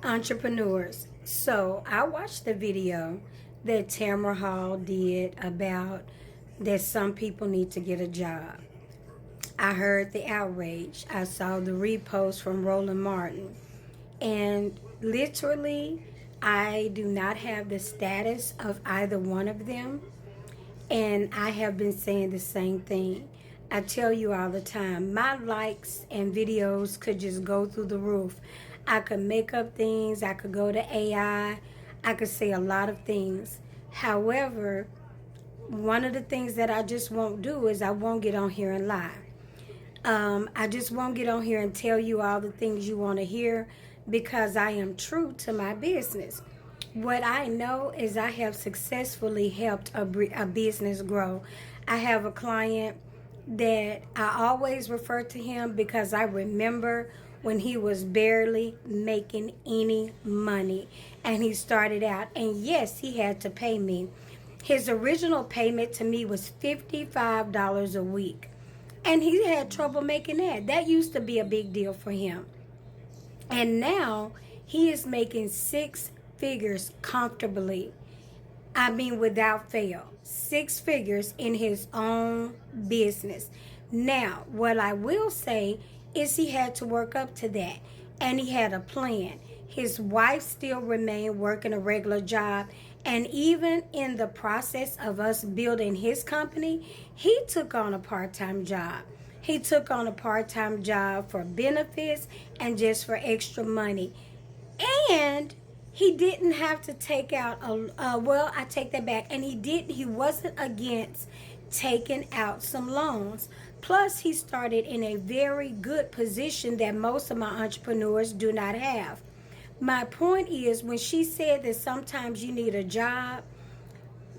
Entrepreneurs. So I watched the video that Tamara Hall did about that some people need to get a job. I heard the outrage. I saw the repost from Roland Martin. And literally, I do not have the status of either one of them. And I have been saying the same thing. I tell you all the time, my likes and videos could just go through the roof. I could make up things, I could go to AI, I could say a lot of things. However, one of the things that I just won't do is I won't get on here and lie. I just won't get on here and tell you all the things you want to hear because I am true to my business. What I know is I have successfully helped a business grow. I have a client that I always refer to him because I remember when he was barely making any money and he started out. And yes, he had to pay me. His original payment to me was $55 a week. And he had trouble making that. That used to be a big deal for him. And now he is making six figures comfortably. I mean, without fail. Six figures in his own business. Now, what I will say is he had to work up to that. And he had a plan. His wife still remained working a regular job. And even in the process of us building his company, he took on a part-time job. He took on a part-time job for benefits and just for extra money. And he didn't have to take out well, I take that back. And he wasn't against taking out some loans. Plus, he started in a very good position that most of my entrepreneurs do not have. My point is, when she said that sometimes you need a job,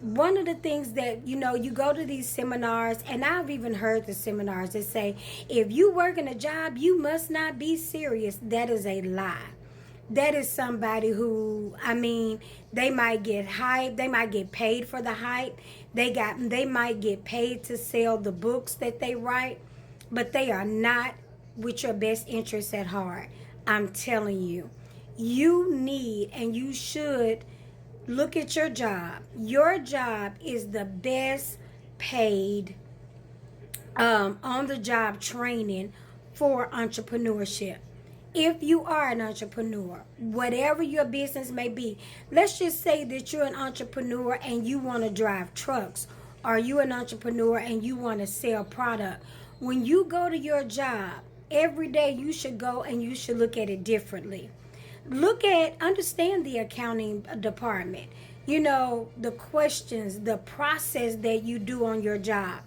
one of the things that, you go to these seminars, and I've even heard the seminars that say, if you work in a job, you must not be serious. That is a lie. That is somebody who, they might get hype. They might get paid for the hype. They might get paid to sell the books that they write, but they are not with your best interests at heart. I'm telling you. You need and you should look at your job. Your job is the best paid on the job training for entrepreneurship. If you are an entrepreneur, whatever your business may be, let's just say that you're an entrepreneur and you want to drive trucks, or you're an entrepreneur and you want to sell product. When you go to your job, every day you should go and you should look at it differently. Understand the accounting department. The questions, the process that you do on your job.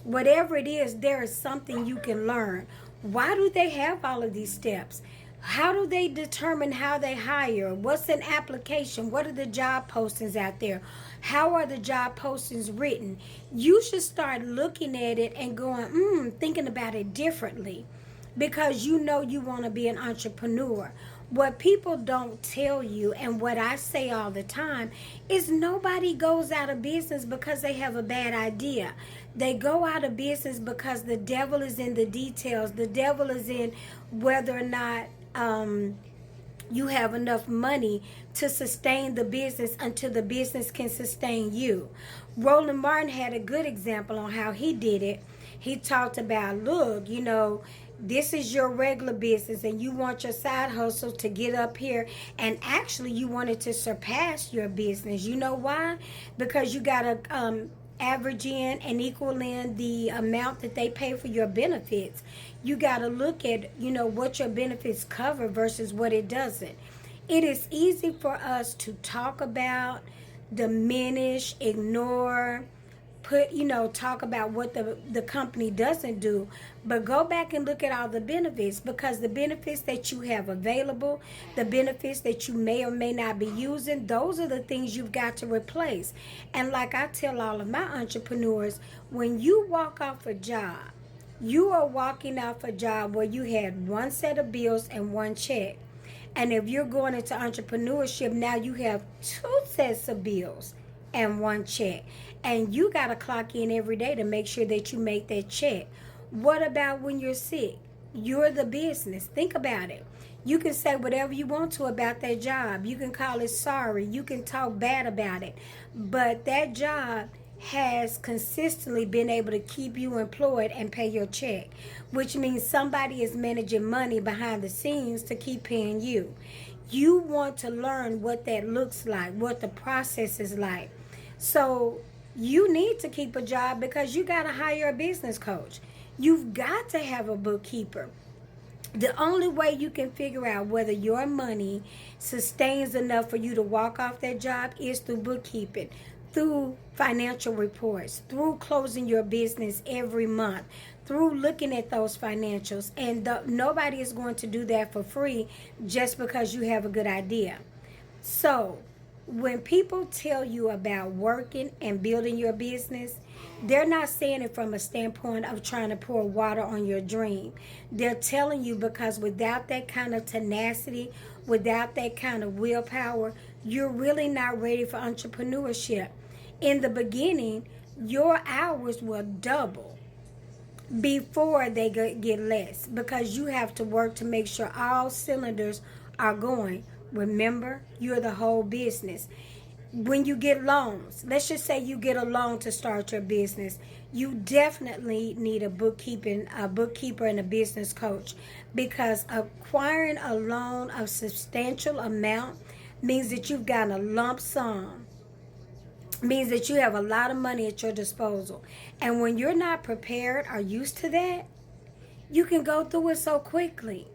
Whatever it is, there is something you can learn. Why do they have all of these steps? How do they determine how they hire? What's an application? What are the job postings out there? How are the job postings written? You should start looking at it and going, thinking about it differently, because you want to be an entrepreneur. What people don't tell you, and what I say all the time, is nobody goes out of business because they have a bad idea. They go out of business because the devil is in the details. The devil is in whether or not you have enough money to sustain the business until the business can sustain you. Roland Martin had a good example on how he did it. He talked about, look, this is your regular business and you want your side hustle to get up here, and actually you want it to surpass your business. You know why? Because you got to average in and equal in the amount that they pay for your benefits. You got to look at, what your benefits cover versus what it doesn't. It is easy for us to talk about, diminish, ignore, talk about what the company doesn't do, but go back and look at all the benefits, because the benefits that you have available, the benefits that you may or may not be using, those are the things you've got to replace. And like I tell all of my entrepreneurs, when you walk off a job, you are walking off a job where you had one set of bills and one check. And if you're going into entrepreneurship, now you have two sets of bills and one check. And you got to clock in every day to make sure that you make that check. What about when you're sick? You're the business. Think about it. You can say whatever you want to about that job. You can call it sorry. You can talk bad about it. But that job has consistently been able to keep you employed and pay your check, which means somebody is managing money behind the scenes to keep paying you. You want to learn what that looks like, what the process is like. So you need to keep a job because you got to hire a business coach. You've got to have a bookkeeper. The only way you can figure out whether your money sustains enough for you to walk off that job is through bookkeeping, through financial reports, through closing your business every month, through looking at those financials. And nobody is going to do that for free just because you have a good idea. So, when people tell you about working and building your business, they're not saying it from a standpoint of trying to pour water on your dream. They're telling you because without that kind of tenacity, without that kind of willpower, you're really not ready for entrepreneurship. In the beginning, your hours will double before they get less because you have to work to make sure all cylinders are going. Remember, you're the whole business. When you get loans, let's just say you get a loan to start your business, you definitely need a bookkeeper and a business coach, because acquiring a loan of substantial amount means that you've got a lump sum, means that you have a lot of money at your disposal. And when you're not prepared or used to that, you can go through it so quickly.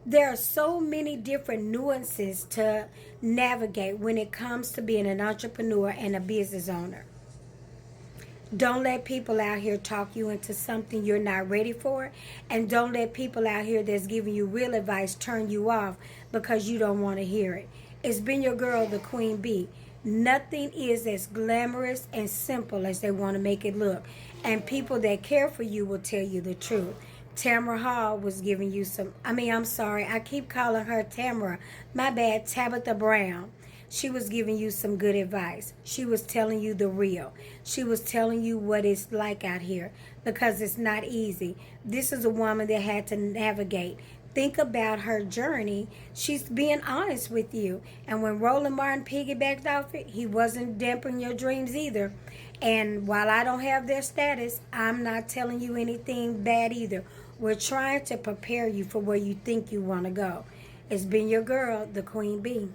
There are so many different nuances to navigate when it comes to being an entrepreneur and a business owner. Don't let people out here talk you into something you're not ready for. And don't let people out here that's giving you real advice turn you off because you don't want to hear it. It's been your girl, the Queen Bee. Nothing is as glamorous and simple as they want to make it look. And people that care for you will tell you the truth. Tamara Hall was giving you I keep calling her Tamara. My bad, Tabitha Brown. She was giving you some good advice. She was telling you the real. She was telling you what it's like out here, because it's not easy. This is a woman that had to navigate. Think about her journey. She's being honest with you. And when Roland Martin piggybacked off it, he wasn't dampening your dreams either. And while I don't have their status, I'm not telling you anything bad either. We're trying to prepare you for where you think you want to go. It's been your girl, the Queen Bee.